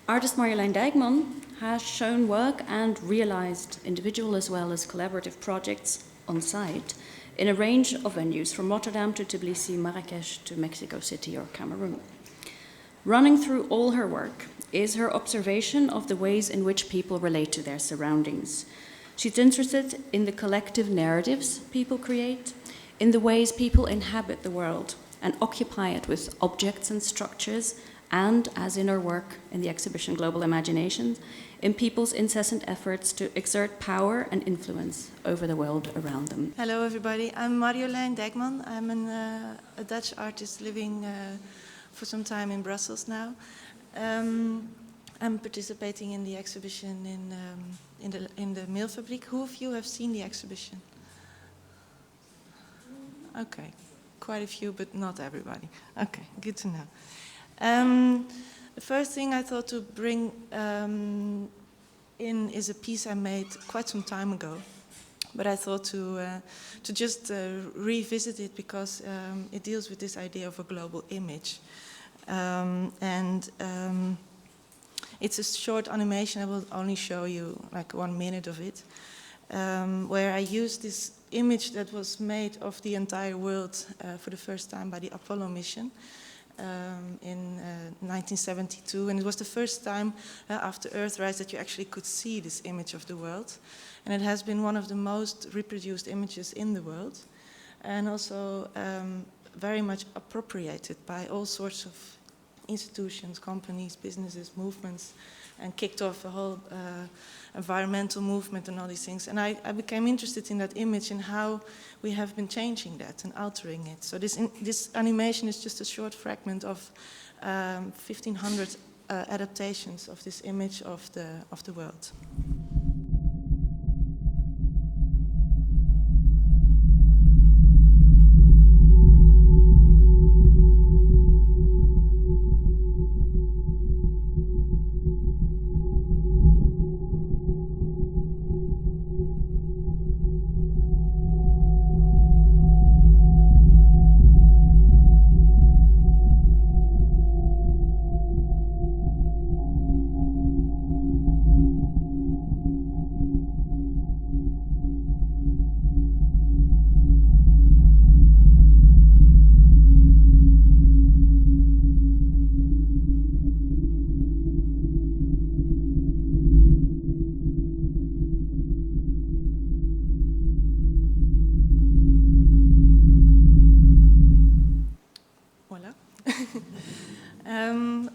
Artist Marjolijn Dijkman has shown work and realized individual as well as collaborative projects on site in a range of venues from Rotterdam to Tbilisi, Marrakesh to Mexico City or Cameroon. Running through all her work is her observation of the ways in which people relate to their surroundings. She's interested in the collective narratives people create, in the ways people inhabit the world and occupy it with objects and structures, and, as in her work in the exhibition Global Imaginations, in people's incessant efforts to exert power and influence over the world around them. Hello everybody, I'm Marjolijn Dijkman. I'm a Dutch artist living for some time in Brussels now. I'm participating in the exhibition in the Mailfabriek. Who of you have seen the exhibition? Okay, quite a few, but not everybody. Okay, good to know. The first thing I thought to bring in is a piece I made quite some time ago, but I thought to just revisit it because it deals with this idea of a global image. It's a short animation. I will only show you like 1 minute of it, where I used this image that was made of the entire world for the first time by the Apollo mission in 1972. And it was the first time after Earthrise that you actually could see this image of the world. And it has been one of the most reproduced images in the world, and also very much appropriated by all sorts of institutions, companies, businesses, movements, and kicked off a whole environmental movement and all these things. And I became interested in that image and how we have been changing that and altering it. So this animation is just a short fragment of 1,500 adaptations of this image of the world.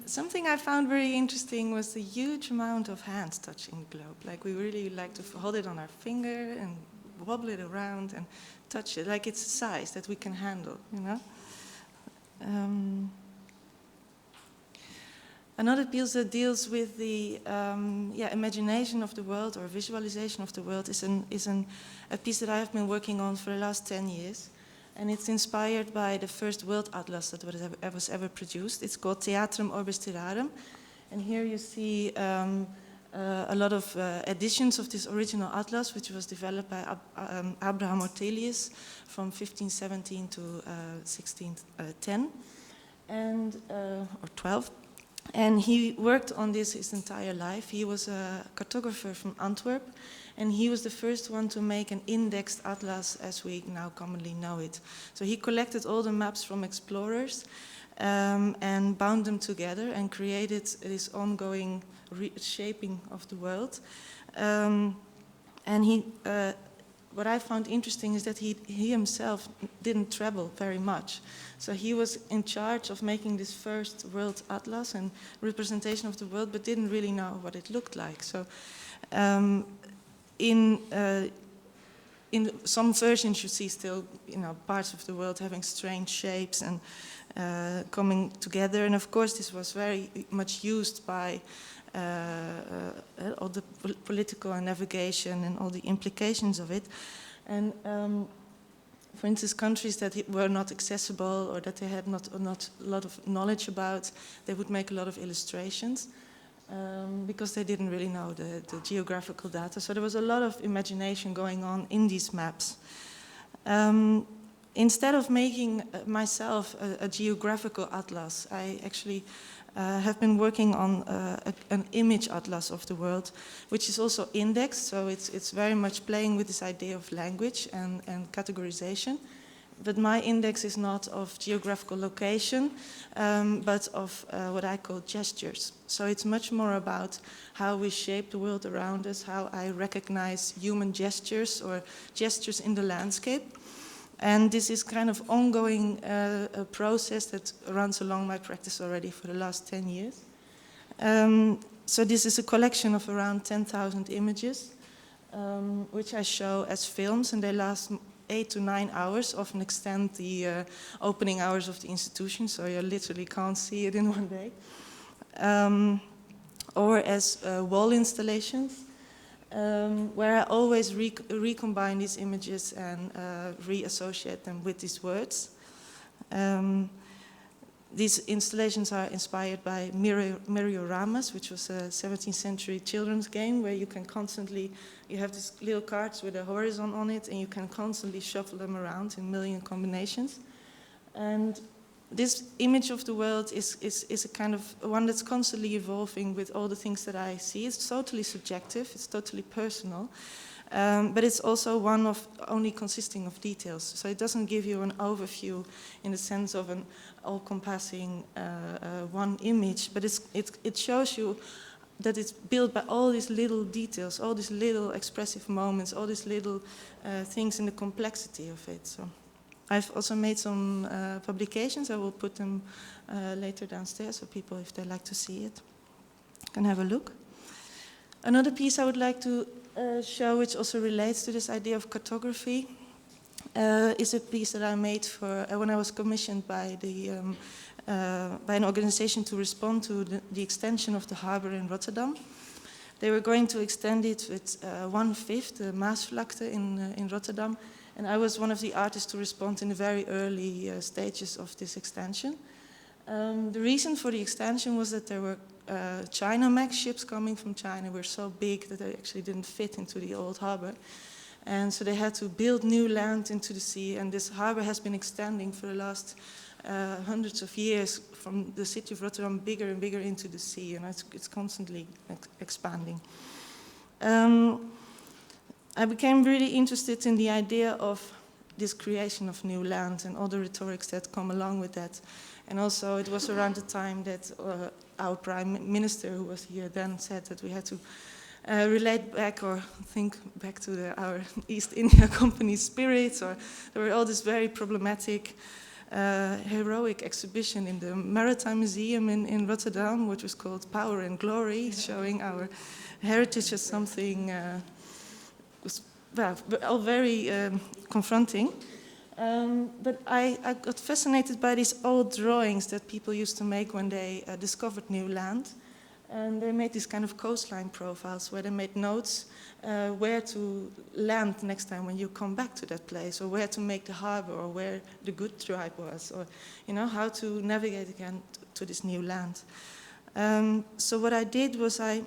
Something I found very interesting was the huge amount of hands touching the globe. Like we really like to hold it on our finger and wobble it around and touch it, like it's a size that we can handle, you know? Another piece that deals with the imagination of the world or visualization of the world is a piece that I have been working on for the last 10 years. And it's inspired by the first world atlas that was ever produced. It's called Theatrum Orbis Terrarum. And here you see a lot of editions of this original atlas, which was developed by Abraham Ortelius from 1517 to 1610, or 12. And he worked on this his entire life. He was a cartographer from Antwerp, and he was the first one to make an indexed atlas as we now commonly know it. So he collected all the maps from explorers and bound them together and created this ongoing shaping of the world. What I found interesting is that he himself didn't travel very much. So he was in charge of making this first world atlas and representation of the world, but didn't really know what it looked like. So in some versions you see still, parts of the world having strange shapes and coming together. And of course this was very much used by all the political and navigation and all the implications of it. And for instance, countries that were not accessible or that they had not a lot of knowledge about, they would make a lot of illustrations because they didn't really know the geographical data. So there was a lot of imagination going on in these maps. Instead of making myself a geographical atlas, I actually have been working on an image atlas of the world, which is also indexed, so it's very much playing with this idea of language and categorization. But my index is not of geographical location, but of what I call gestures. So it's much more about how we shape the world around us, how I recognize human gestures or gestures in the landscape. And this is kind of ongoing a process that runs along my practice already for the last 10 years. So this is a collection of around 10,000 images, which I show as films, and they last 8 to 9 hours, often extend the opening hours of the institution, so you literally can't see it in one day. Or as wall installations, where I always recombine these images and reassociate them with these words. These installations are inspired by Marjolijn, which was a 17th century children's game where you can constantly, you have these little cards with a horizon on it and you can constantly shuffle them around in a million combinations. And this image of the world is a kind of one that's constantly evolving with all the things that I see. It's totally subjective, it's totally personal, but it's also one of only consisting of details. So it doesn't give you an overview in the sense of an all-compassing one image, but it shows you that it's built by all these little details, all these little expressive moments, all these little things in the complexity of it. So I've also made some publications. I will put them later downstairs so people, if they like to see it, can have a look. Another piece I would like to show, which also relates to this idea of cartography, is a piece that I made for when I was commissioned by by an organization to respond to the extension of the harbor in Rotterdam. They were going to extend it with 1/5 the Maasvlakte in Rotterdam, and I was one of the artists to respond in the very early stages of this extension. The reason for the extension was that there were China-Max ships coming from China were so big that they actually didn't fit into the old harbor. And so they had to build new land into the sea, and this harbor has been extending for the last hundreds of years from the city of Rotterdam bigger and bigger into the sea, and it's constantly expanding. I became really interested in the idea of this creation of new land and all the rhetorics that come along with that. And also it was around the time that our prime minister, who was here then, said that we had to relate back or think back to our East India Company spirit, or there were all this very problematic heroic exhibition in the Maritime Museum in Rotterdam, which was called Power and Glory, showing our heritage as something was all very confronting. But I got fascinated by these old drawings that people used to make when they discovered new land. And they made these kind of coastline profiles where they made notes where to land next time when you come back to that place, or where to make the harbor, or where the good tribe was, or how to navigate again to this new land. So what I did was I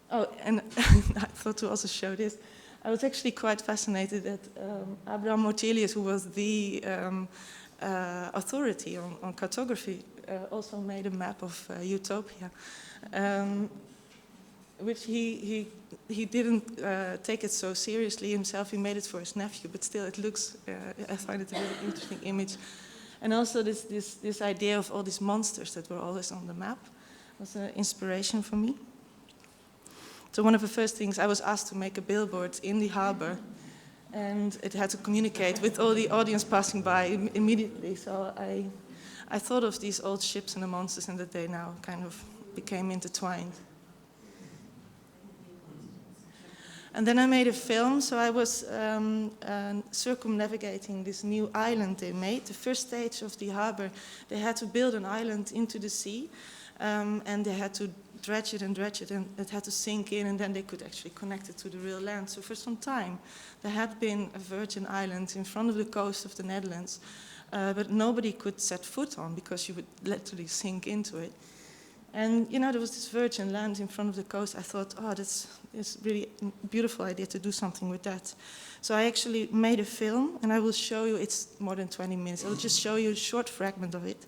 thought to also show this. I was actually quite fascinated that Abraham Ortelius, who was the authority on cartography, also made a map of Utopia, which he didn't take it so seriously himself. He made it for his nephew, but still it looks, I find it a really interesting image. And also this idea of all these monsters that were always on the map was an inspiration for me. So one of the first things, I was asked to make a billboard in the harbor, and it had to communicate with all the audience passing by immediately. So I thought of these old ships and the monsters, and that they now kind of became intertwined. And then I made a film, so I was circumnavigating this new island they made. The first stage of the harbor, they had to build an island into the sea, and they had to dredge it, and it had to sink in, and then they could actually connect it to the real land. So for some time, there had been a virgin island in front of the coast of the Netherlands, but nobody could set foot on because you would literally sink into it. And there was this virgin land in front of the coast. I thought, it's really a beautiful idea to do something with that. So I actually made a film, and I will show you, it's more than 20 minutes. I'll just show you a short fragment of it,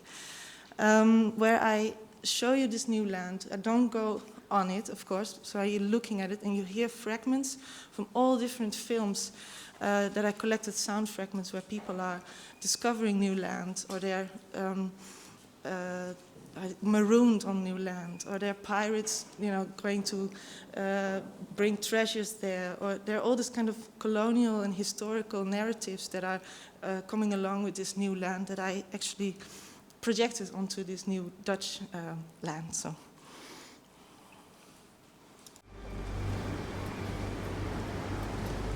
where I show you this new land. I don't go on it, of course, so you're looking at it and you hear fragments from all different films that I collected, sound fragments where people are discovering new land, or they're marooned on new land, or they're pirates, going to bring treasures there, or there are all this kind of colonial and historical narratives that are coming along with this new land that I actually projected onto this new Dutch land. So.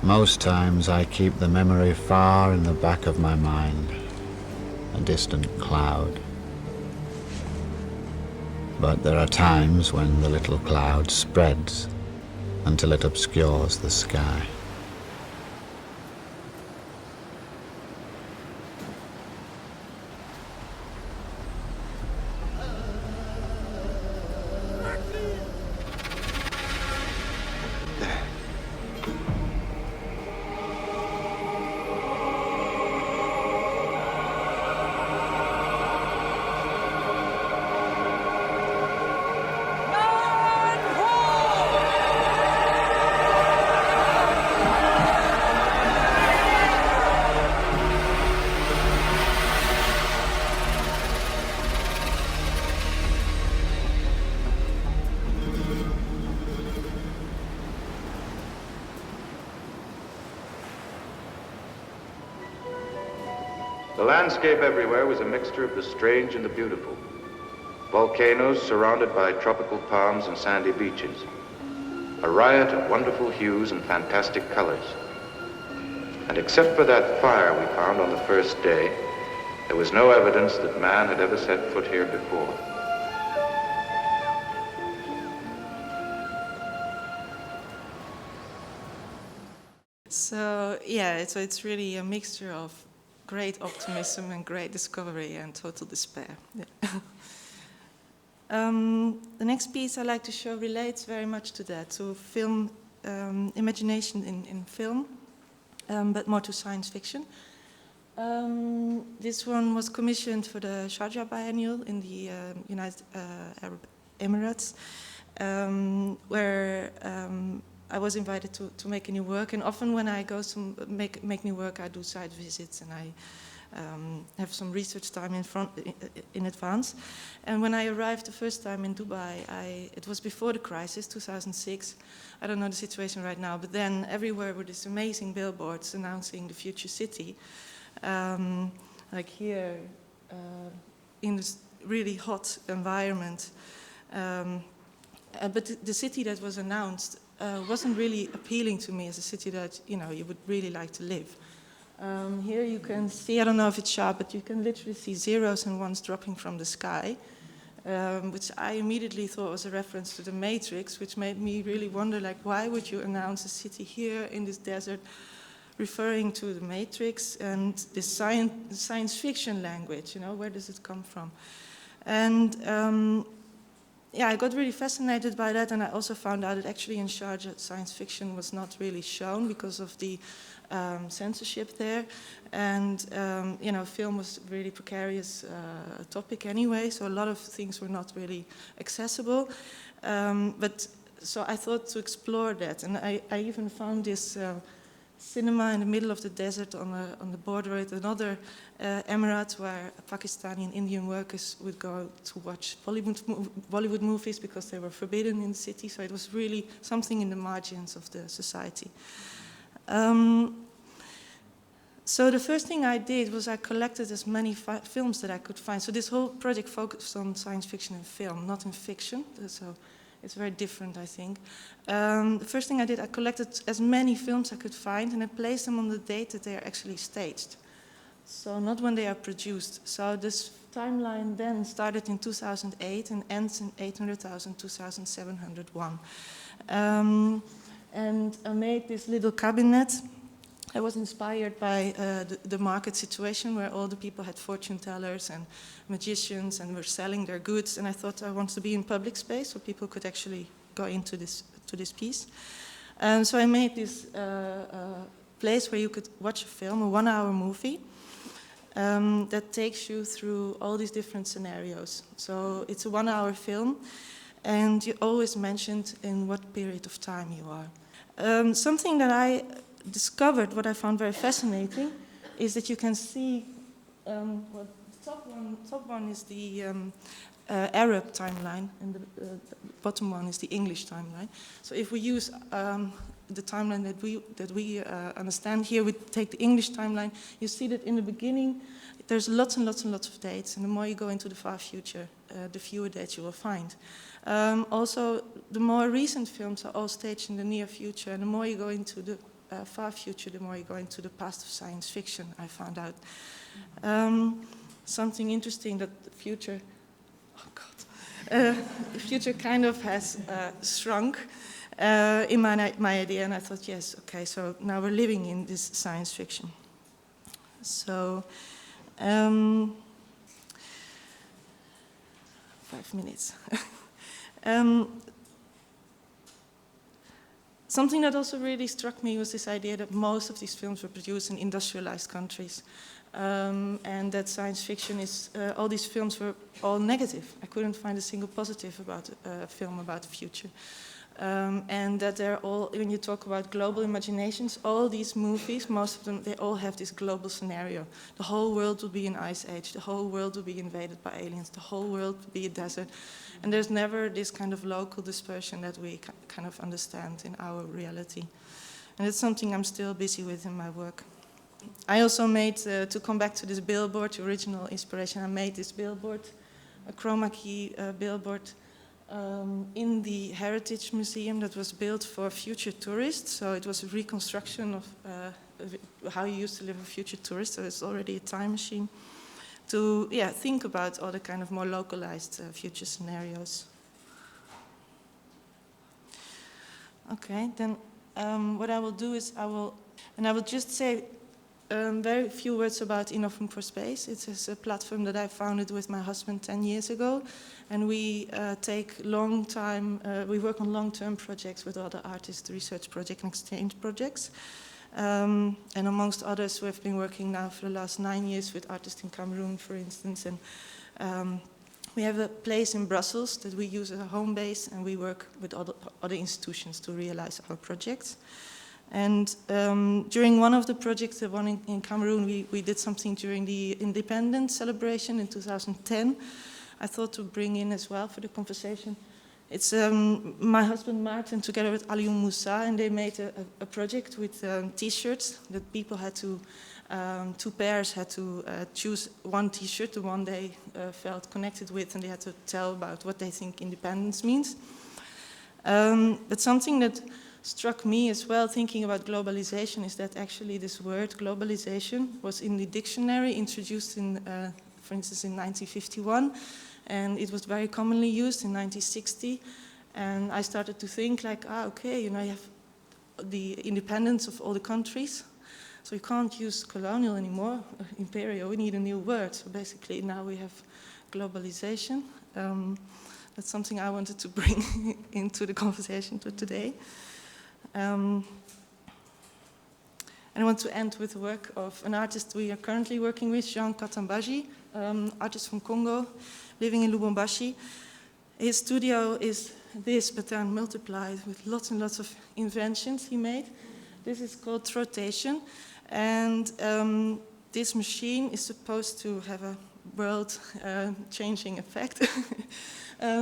Most times I keep the memory far in the back of my mind, a distant cloud. But there are times when the little cloud spreads until it obscures the sky. The landscape everywhere was a mixture of the strange and the beautiful. Volcanoes surrounded by tropical palms and sandy beaches. A riot of wonderful hues and fantastic colors. And except for that fire we found on the first day, there was no evidence that man had ever set foot here before. So yeah, so it's really a mixture of great optimism and great discovery and total despair. Yeah. The next piece I like to show relates very much to that, to film, imagination in film, but more to science fiction. This one was commissioned for the Sharjah Biennial in the United Arab Emirates, where I was invited to make a new work, and often when I go to make new work, I do site visits and I have some research time in advance. And when I arrived the first time in Dubai, it was before the crisis, 2006. I don't know the situation right now, but then everywhere were these amazing billboards announcing the future city. Like here, in this really hot environment. But the city that was announced wasn't really appealing to me as a city that you would really like to live. Here you can see, I don't know if it's sharp, but you can literally see zeros and ones dropping from the sky, which I immediately thought was a reference to the Matrix, which made me really wonder, like, why would you announce a city here in this desert referring to the Matrix and this science fiction language, where does it come from? And yeah, I got really fascinated by that, and I also found out that actually in Sharjah science fiction was not really shown because of the censorship there, and film was a really precarious topic anyway, so a lot of things were not really accessible. But so I thought to explore that, and I even found this cinema in the middle of the desert on the border with another emirate where Pakistani and Indian workers would go to watch Bollywood movies because they were forbidden in the city. So it was really something in the margins of the society. So the first thing I did was I collected as many films that I could find. So this whole project focused on science fiction and film, not in fiction. So it's very different, I think. The first thing I did, I collected as many films I could find, and I placed them on the date that they are actually staged. So not when they are produced. So this timeline then started in 2008 and ends in 800,000, 2,701. And I made this little cabinet. I was inspired by the market situation where all the people had fortune tellers and magicians and were selling their goods, and I thought I wanted to be in public space so people could actually go into this piece. So I made this place where you could watch a film, a 1-hour movie. that takes you through all these different scenarios. So it's a 1-hour film, and you always mentioned in what period of time you are. Something that I discovered, what I found very fascinating, is that you can see, well, the top one is the Arab timeline, and the bottom one is the English timeline. So if we use the timeline that we understand here, we take the English timeline, you see that in the beginning there's lots and lots and lots of dates, and the more you go into the far future, the fewer dates you will find. Also, the more recent films are all staged in the near future, and the more you go into the far future, the more you go into the past of science fiction, I found out. Something interesting that the future, the future kind of has shrunk in my idea, and I thought, yes, okay, so now we're living in this science fiction. So, 5 minutes. Something that also really struck me was this idea that most of these films were produced in industrialized countries. And that science fiction is, all these films were all negative. I couldn't find a single positive about a film about the future. And that they're all, when you talk about global imaginations, all these movies, most of them, they all have this global scenario. The whole world will be an ice age, the whole world will be invaded by aliens, the whole world will be a desert. And there's never this kind of local dispersion that we kind of understand in our reality. And it's something I'm still busy with in my work. I also made, to come back to this billboard, the original inspiration, I made this billboard, a chroma key billboard, in the Heritage Museum that was built for future tourists. So it was a reconstruction of how you used to live a future tourist. So it's already a time machine to think about all the kind of more localized future scenarios. Okay, then what I will do is I will just say very few words about Innovum for Space. It's a platform that I founded with my husband 10 years ago, and we we work on long-term projects with other artists, research projects and exchange projects. And amongst others, we've been working now for the last 9 years with artists in Cameroon, for instance, and we have a place in Brussels that we use as a home base, and we work with other institutions to realize our projects. And during one of the projects, the one in Cameroon, we did something during the independence celebration in 2010. I thought to bring in as well for the conversation. It's my husband Martin together with Alioune Moussa, and they made a project with T-shirts that people had to, 2 pairs had to choose one T-shirt, the one they felt connected with, and they had to tell about what they think independence means. But something that struck me as well, thinking about globalization, is that actually this word globalization was in the dictionary introduced in, for instance, in 1951, and it was very commonly used in 1960. And I started to think like, okay, you have the independence of all the countries, so you can't use colonial anymore, imperial, we need a new word. So basically now we have globalization. That's something I wanted to bring into the conversation today. And I want to end with the work of an artist we are currently working with, Jean Katambaji, artist from Congo, living in Lubumbashi. His studio is this, but then multiplied with lots and lots of inventions he made. This is called Rotation, and this machine is supposed to have a world-changing effect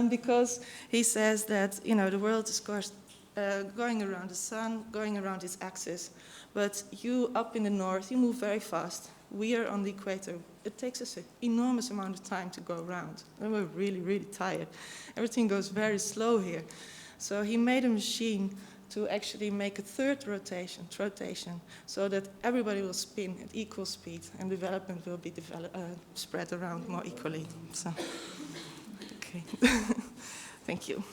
because he says that the world is going around the sun, going around its axis. But you up in the north, you move very fast. We are on the equator. It takes us an enormous amount of time to go around. And we're really, really tired. Everything goes very slow here. So he made a machine to actually make a third rotation, so that everybody will spin at equal speed and development will be spread around more equally. So, okay. Thank you.